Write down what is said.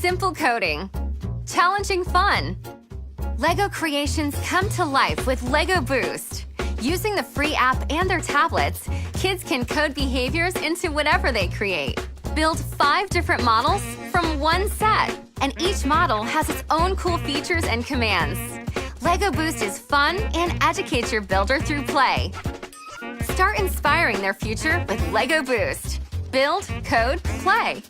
Simple coding. Challenging fun. Lego creations come to life with Lego Boost. Using the free app and their tablets, kids can code behaviors into whatever they create. Build 5 different models from one set, and each model has its own cool features and commands. Lego Boost is fun and educates your builder through play. Start inspiring their future with Lego Boost. Build, code, play.